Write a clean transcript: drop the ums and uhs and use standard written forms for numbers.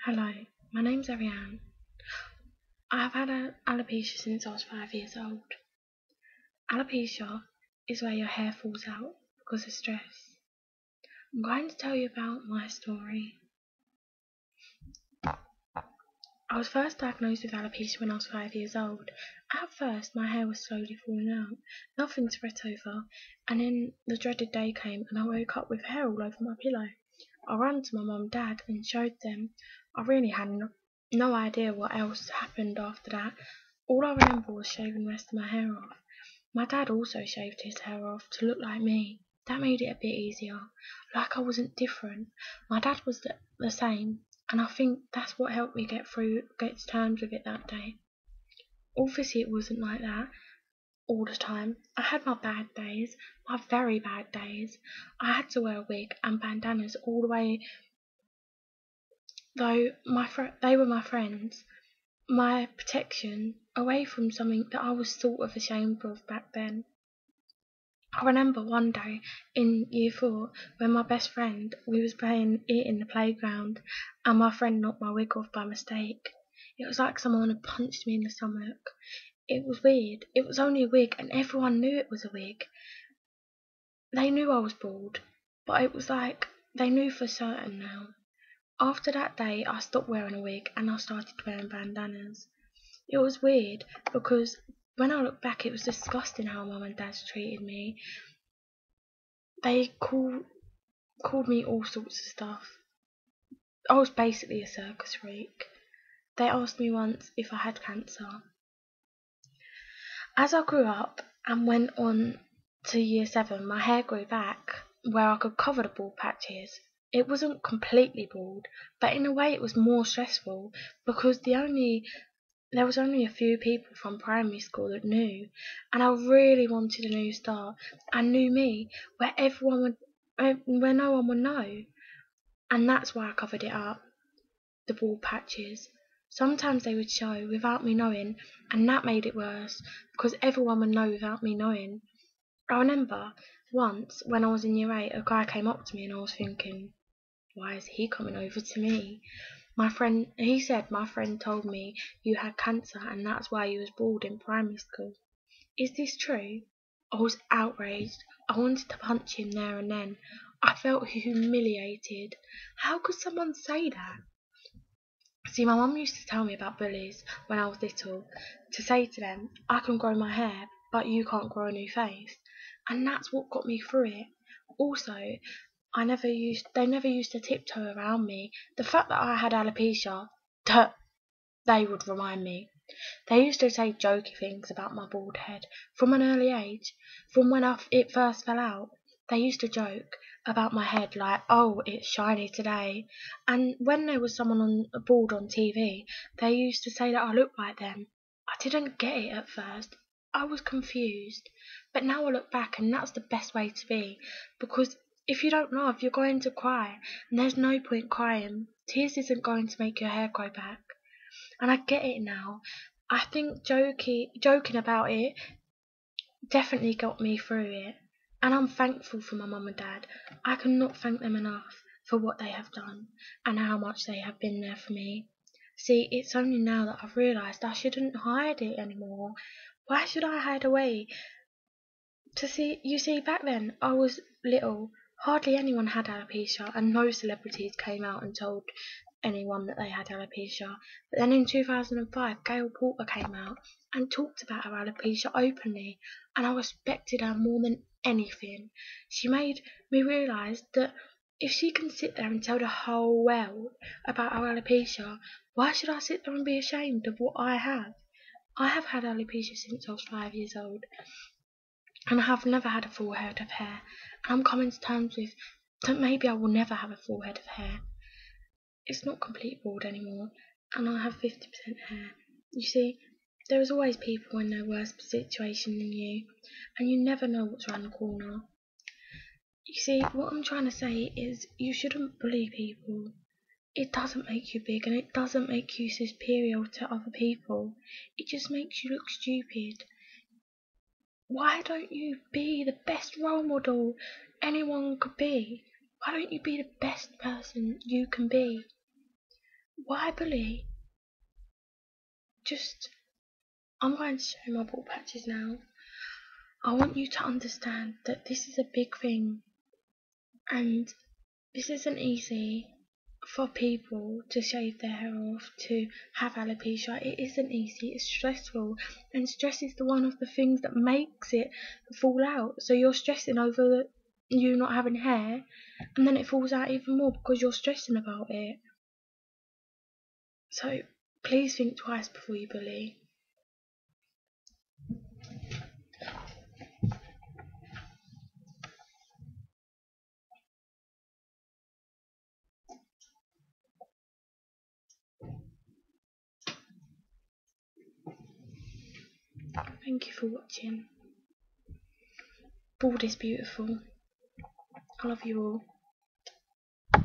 Hello, my name's Arianne. I've had alopecia since I was 5 years old. Alopecia is where your hair falls out because of stress. I'm going to tell you about my story. I was first diagnosed with alopecia when I was 5 years old. At first, my hair was slowly falling out, nothing to fret over, and then the dreaded day came and I woke up with hair all over my pillow. I ran to my mum and dad and showed them. I really had no idea what else happened after that. All I remember was shaving the rest of my hair off. My dad also shaved his hair off to look like me. That made it a bit easier, like I wasn't different. My dad was the same, and I think that's what helped me get to terms with it that day. Obviously, it wasn't like that all the time. I had my bad days, my very bad days. I had to wear a wig and bandanas all the way, though they were my friends, my protection away from something that I was sort of ashamed of back then. I remember one day in year 4 when my best friend, we was playing it in the playground and my friend knocked my wig off by mistake. It was like someone had punched me in the stomach. It was weird. It was only a wig and everyone knew it was a wig. They knew I was bald, but it was like they knew for certain now. After that day I stopped wearing a wig and I started wearing bandanas. It was weird because when I look back it was disgusting how mum and dad treated me. They called me all sorts of stuff. I was basically a circus freak. They asked me once if I had cancer. As I grew up and went on to year 7, my hair grew back where I could cover the bald patches. It wasn't completely bald, but in a way it was more stressful because there was only a few people from primary school that knew, and I really wanted a new start, a new me, where where no one would know, and that's why I covered it up, the bald patches. Sometimes they would show without me knowing, and that made it worse because everyone would know without me knowing. I remember once when I was in year 8, a guy came up to me and I was thinking, why is he coming over to me? He said my friend told me you had cancer and that's why you was bald in primary school. Is this true? I was outraged. I wanted to punch him there and then. I felt humiliated. How could someone say that? See, my mum used to tell me about bullies when I was little, to say to them, I can grow my hair, but you can't grow a new face. And that's what got me through it. Also, they never used to tiptoe around me. The fact that I had alopecia, they would remind me. They used to say jokey things about my bald head from an early age. From when it first fell out, they used to joke about my head like, oh, it's shiny today. And when there was someone bald on TV, they used to say that I looked like them. I didn't get it at first. I was confused. But now I look back and that's the best way to be. Because if you don't laugh, you're going to cry. And there's no point crying. Tears isn't going to make your hair grow back. And I get it now. I think joking about it definitely got me through it. And I'm thankful for my mum and dad. I cannot thank them enough for what they have done and how much they have been there for me. See, it's only now that I've realised I shouldn't hide it anymore. Why should I hide away? You see, back then I was little. Hardly anyone had alopecia, and no celebrities came out and told anyone that they had alopecia. But then in 2005, Gail Porter came out and talked about her alopecia openly, and I respected her more than anything. She made me realise that if she can sit there and tell the whole world about her alopecia, why should I sit there and be ashamed of what I have? I have had alopecia since I was 5 years old, and I have never had a full head of hair. And I'm coming to terms with that maybe I will never have a full head of hair. It's not complete bald anymore, and I have 50% hair. You see, there is always people in a worse situation than you, and you never know what's around the corner. You see, what I'm trying to say is you shouldn't bully people. It doesn't make you big, and it doesn't make you superior to other people. It just makes you look stupid. Why don't you be the best role model anyone could be? Why don't you be the best person you can be? Why bully? Just, I'm going to show my bald patches now. I want you to understand that this is a big thing, and this isn't easy for people to shave their hair off, to have alopecia. It isn't easy, it's stressful, and stress is the one of the things that makes it fall out. So you're stressing over you not having hair, and then it falls out even more because you're stressing about it. So please think twice before you bully. Thank you for watching. Bald is beautiful. I love you all.